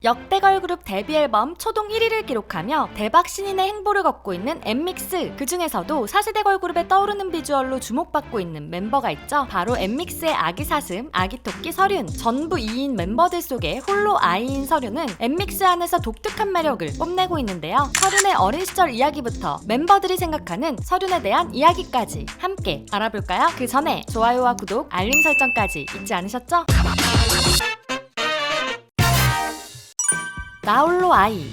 역대 걸그룹 데뷔 앨범 초동 1위를 기록하며 대박 신인의 행보를 걷고 있는 엠믹스. 그 중에서도 4세대 걸그룹에 떠오르는 비주얼로 주목받고 있는 멤버가 있죠. 바로 엠믹스의 아기 사슴, 아기 토끼 서륜. 전부 2인 멤버들 속에 홀로 아이인 서륜은 엠믹스 안에서 독특한 매력을 뽐내고 있는데요. 서륜의 어린 시절 이야기부터 멤버들이 생각하는 서륜에 대한 이야기까지 함께 알아볼까요? 그 전에 좋아요와 구독, 알림 설정까지 잊지 않으셨죠? 나 홀로 아이.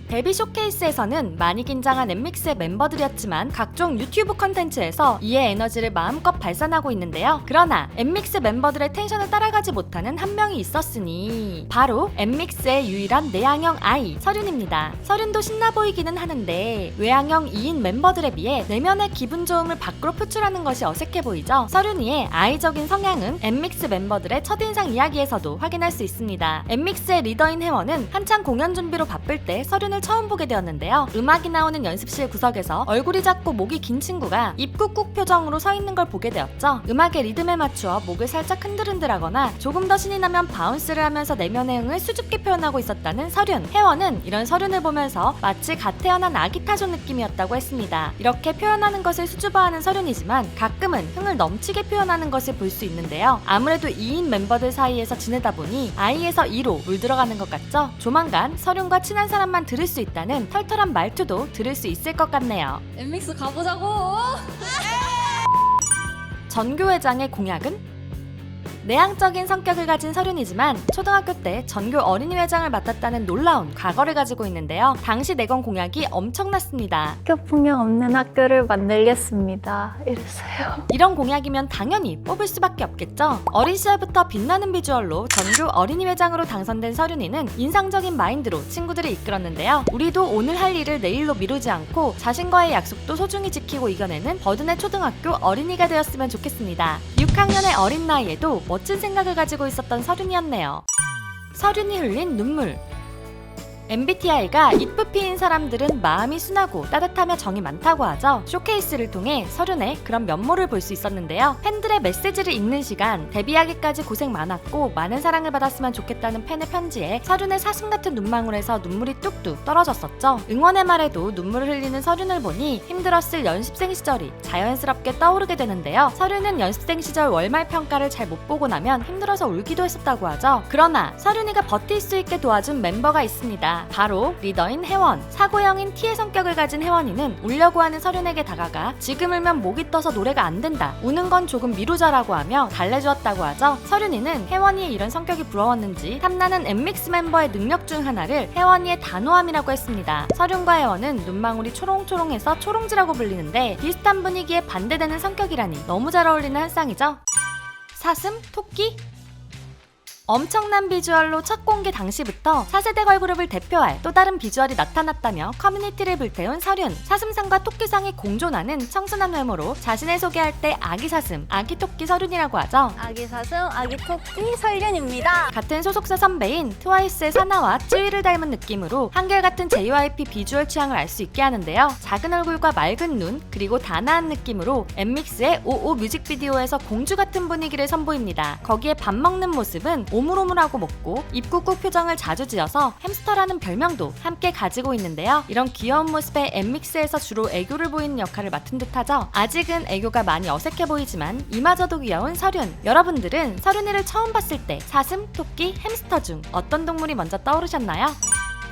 데뷔 쇼케이스에서는 많이 긴장한 엠믹스의 멤버들이었지만 각종 유튜브 컨텐츠에서 이의 에너지를 마음껏 발산하고 있는데요. 그러나 엠믹스 멤버들의 텐션을 따라가지 못하는 한 명이 있었으니 바로 엠믹스의 유일한 내향형 아이 서륜입니다. 서륜도 신나 보이기는 하는데 외향형 2인 멤버들에 비해 내면의 기분 좋음을 밖으로 표출하는 것이 어색해 보이죠. 서륜이의 아이적인 성향은 엠믹스 멤버들의 첫인상 이야기에서도 확인할 수 있습니다. 엠믹스의 리더인 혜원은 한창 공연 준비로 바쁠 때 서륜을 처음 보게 되었는데요. 음악이 나오는 연습실 구석에서 얼굴이 작고 목이 긴 친구가 입 꾹꾹 표정으로 서 있는 걸 보게 되었죠. 음악의 리듬에 맞추어 목을 살짝 흔들흔들하거나 조금 더 신이 나면 바운스를 하면서 내면의 흥을 수줍게 표현하고 있었다는 서륜. 혜원은 이런 서륜을 보면서 마치 갓 태어난 아기 타조 느낌이었다고 했습니다. 이렇게 표현하는 것을 수줍어하는 서륜이지만 가끔은 흥을 넘치게 표현하는 것을 볼 수 있는데요. 아무래도 2인 멤버들 사이에서 지내다 보니 아이에서 2로 물들어가는 것 같죠? 조만간 서륜과 친한 사람만 들을 수 있다는 털털한 말투도 들을 수 있을 것 같네요. 엠믹스 가보자고. 전교회장의 공약은? 내향적인 성격을 가진 서륜이지만 초등학교 때 전교 어린이회장을 맡았다는 놀라운 과거를 가지고 있는데요. 당시 내건 공약이 엄청났습니다. 학교 폭력 없는 학교를 만들겠습니다. 이랬어요. 이런 공약이면 당연히 뽑을 수밖에 없겠죠. 어린 시절부터 빛나는 비주얼로 전교 어린이회장으로 당선된 서륜이는 인상적인 마인드로 친구들을 이끌었는데요. 우리도 오늘 할 일을 내일로 미루지 않고 자신과의 약속도 소중히 지키고 이겨내는 버든의 초등학교 어린이가 되었으면 좋겠습니다. 6학년의 어린 나이에도 멋진 생각을 가지고 있었던 서륜이었네요. 서륜이 흘린 눈물. MBTI가 이쁘피인 사람들은 마음이 순하고 따뜻하며 정이 많다고 하죠. 쇼케이스를 통해 서륜의 그런 면모를 볼 수 있었는데요. 팬들의 메시지를 읽는 시간, 데뷔하기까지 고생 많았고 많은 사랑을 받았으면 좋겠다는 팬의 편지에 서륜의 사슴 같은 눈망울에서 눈물이 뚝뚝 떨어졌었죠. 응원의 말에도 눈물을 흘리는 서륜을 보니 힘들었을 연습생 시절이 자연스럽게 떠오르게 되는데요. 서륜은 연습생 시절 월말 평가를 잘 못 보고 나면 힘들어서 울기도 했었다고 하죠. 그러나 서륜이가 버틸 수 있게 도와준 멤버가 있습니다. 바로 리더인 혜원. 사고형인 T의 성격을 가진 혜원이는 울려고 하는 서륜에게 다가가 지금 울면 목이 떠서 노래가 안 된다. 우는 건 조금 미루자라고 하며 달래주었다고 하죠. 서륜이는 혜원이의 이런 성격이 부러웠는지 탐나는 엠믹스 멤버의 능력 중 하나를 혜원이의 단호함이라고 했습니다. 서륜과 혜원은 눈망울이 초롱초롱해서 초롱지라고 불리는데 비슷한 분위기에 반대되는 성격이라니 너무 잘 어울리는 한 쌍이죠. 사슴? 토끼? 엄청난 비주얼로 첫 공개 당시부터 4세대 걸그룹을 대표할 또 다른 비주얼이 나타났다며 커뮤니티를 불태운 서륜. 사슴상과 토끼상이 공존하는 청순한 외모로 자신을 소개할 때 아기 사슴, 아기 토끼 서륜이라고 하죠. 아기 사슴, 아기 토끼 설륜입니다. 같은 소속사 선배인 트와이스의 사나와 쯔위를 닮은 느낌으로 한결같은 JYP 비주얼 취향을 알 수 있게 하는데요. 작은 얼굴과 맑은 눈, 그리고 단아한 느낌으로 엠믹스의 오오 뮤직비디오에서 공주 같은 분위기를 선보입니다. 거기에 밥 먹는 모습은 오물오물하고 먹고 입 꾹꾹 표정을 자주 지어서 햄스터라는 별명도 함께 가지고 있는데요. 이런 귀여운 모습에 엠믹스에서 주로 애교를 보이는 역할을 맡은 듯하죠. 아직은 애교가 많이 어색해 보이지만 이마저도 귀여운 서륜. 여러분들은 서륜이를 처음 봤을 때 사슴, 토끼, 햄스터 중 어떤 동물이 먼저 떠오르셨나요?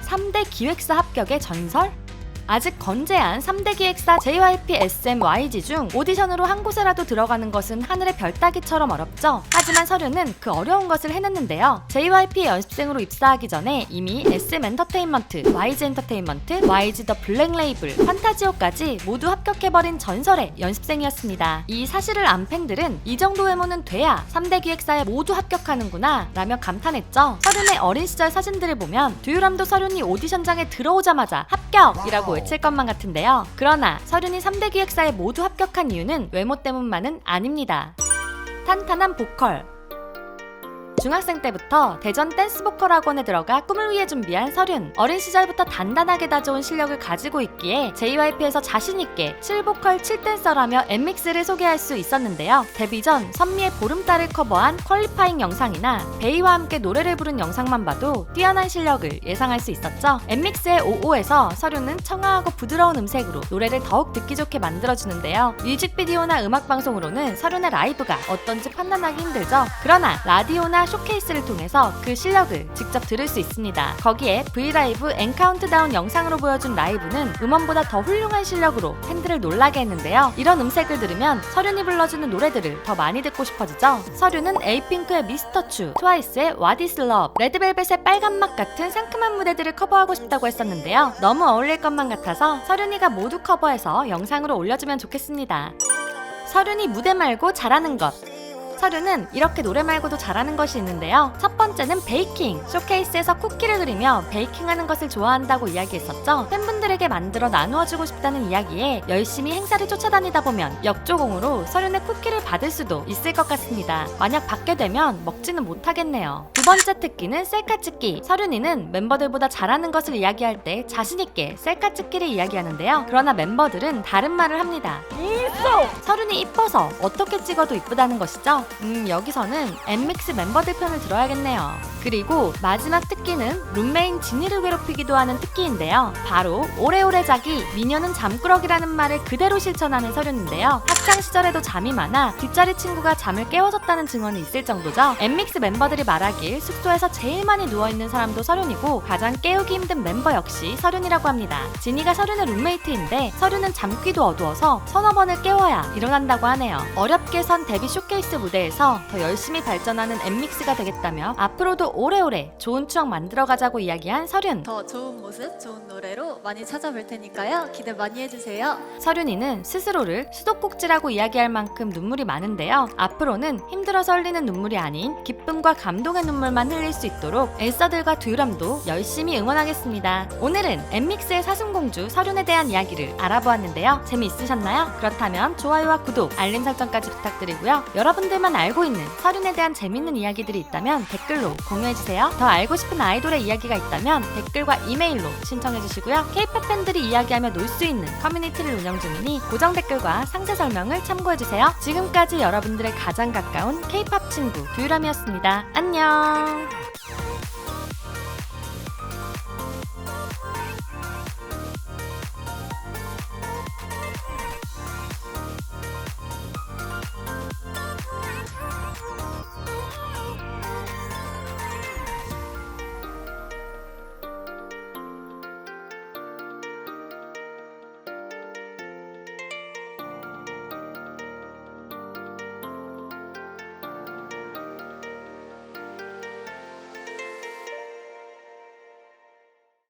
3대 기획사 합격의 전설? 아직 건재한 3대 기획사 JYP, SM, YG 중 오디션으로 한 곳에라도 들어가는 것은 하늘의 별 따기처럼 어렵죠. 하지만 서륜은 그 어려운 것을 해냈는데요. JYP 연습생으로 입사하기 전에 이미 SM 엔터테인먼트, YG 엔터테인먼트, YG 더 블랙 레이블, 판타지오까지 모두 합격해버린 전설의 연습생이었습니다. 이 사실을 안 팬들은 이 정도 외모는 돼야 3대 기획사에 모두 합격하는구나 라며 감탄했죠. 서륜의 어린 시절 사진들을 보면 두유람도 서륜이 오디션장에 들어오자마자 합격이라고 외칠 것만 같은데요. 그러나 서륜이 3대 기획사에 모두 합격한 이유는 외모 때문만은 아닙니다. 탄탄한 보컬. 중학생 때부터 대전 댄스 보컬 학원에 들어가 꿈을 위해 준비한 설윤. 어린 시절부터 단단하게 다져온 실력을 가지고 있기에 JYP에서 자신있게 7보컬 7댄서라며 엠믹스를 소개할 수 있었는데요. 데뷔 전 선미의 보름달을 커버한 퀄리파잉 영상이나 베이와 함께 노래를 부른 영상만 봐도 뛰어난 실력을 예상할 수 있었죠. 엠믹스의 55에서 설윤은 청아하고 부드러운 음색으로 노래를 더욱 듣기 좋게 만들어주는데요. 뮤직비디오나 음악방송으로는 설윤의 라이브가 어떤지 판단하기 힘들죠. 그러나 라디오나 쇼케이스를 통해서 그 실력을 직접 들을 수 있습니다. 거기에 브이라이브 앤 카운트다운 영상으로 보여준 라이브는 음원보다 더 훌륭한 실력으로 팬들을 놀라게 했는데요. 이런 음색을 들으면 설윤이 불러주는 노래들을 더 많이 듣고 싶어지죠. 설윤은 에이핑크의 미스터 추, 트와이스의 What is Love, 레드벨벳의 빨간맛 같은 상큼한 무대들을 커버하고 싶다고 했었는데요. 너무 어울릴 것만 같아서 설윤이가 모두 커버해서 영상으로 올려주면 좋겠습니다. 설윤이 무대 말고 잘하는 것. 설윤은 이렇게 노래 말고도 잘하는 것이 있는데요. 첫 번째는 베이킹. 쇼케이스에서 쿠키를 그리며 베이킹하는 것을 좋아한다고 이야기했었죠. 팬분들에게 만들어 나누어주고 싶다는 이야기에 열심히 행사를 쫓아다니다 보면 역조공으로 설윤의 쿠키를 받을 수도 있을 것 같습니다. 만약 받게 되면 먹지는 못하겠네요. 두 번째 특기는 셀카 찍기. 설윤이는 멤버들보다 잘하는 것을 이야기할 때 자신있게 셀카 찍기를 이야기하는데요. 그러나 멤버들은 다른 말을 합니다. 설윤이 이뻐서 어떻게 찍어도 이쁘다는 것이죠. 여기서는 엠믹스 멤버들 편을 들어야겠네요. 그리고 마지막 특기는 룸메인 진이를 괴롭히기도 하는 특기인데요. 바로 오래오래 자기, 미녀는 잠꾸러기라는 말을 그대로 실천하는 설윤인데요. 학창 시절에도 잠이 많아 뒷자리 친구가 잠을 깨워줬다는 증언이 있을 정도죠. 엠믹스 멤버들이 말하길 숙소에서 제일 많이 누워있는 사람도 설윤이고 가장 깨우기 힘든 멤버 역시 설윤이라고 합니다. 진이가 설윤의 룸메이트인데 설윤은 잠귀도 어두워서 서너 번을 깨워야 일어난다고 하네요. 어렵게 선 데뷔 쇼케이스 무대에서 더 열심히 발전하는 엠믹스가 되겠다며 앞으로도 오래오래 좋은 추억 만들어가자고 이야기한 설윤. 더 좋은 모습, 좋은 노래로 많이 찾아뵐 테니까요. 기대 많이 해주세요. 설윤이는 스스로를 수도꼭지라고 이야기할 만큼 눈물이 많은데요. 앞으로는 힘들어서 흘리는 눈물이 아닌 기쁨과 감동의 눈물만 흘릴 수 있도록 엘서들과 듀람도 열심히 응원하겠습니다. 오늘은 엠믹스의 사슴공주 설윤에 대한 이야기를 알아보았는데요. 재미있으셨나요? 그렇다면 좋아요와 구독, 알림 설정까지 부탁드리고요. 여러분들만 알고 있는 설윤에 대한 재밌는 이야기들이 있다면 댓글로 공유해주세요. 더 알고 싶은 아이돌의 이야기가 있다면 댓글과 이메일로 신청해주시고요. K-POP 팬들이 이야기하며 놀 수 있는 커뮤니티를 운영 중이니 고정 댓글과 상세 설명을 참고해주세요. 지금까지 여러분들의 가장 가까운 K-POP 친구 듀람이었습니다. 안녕.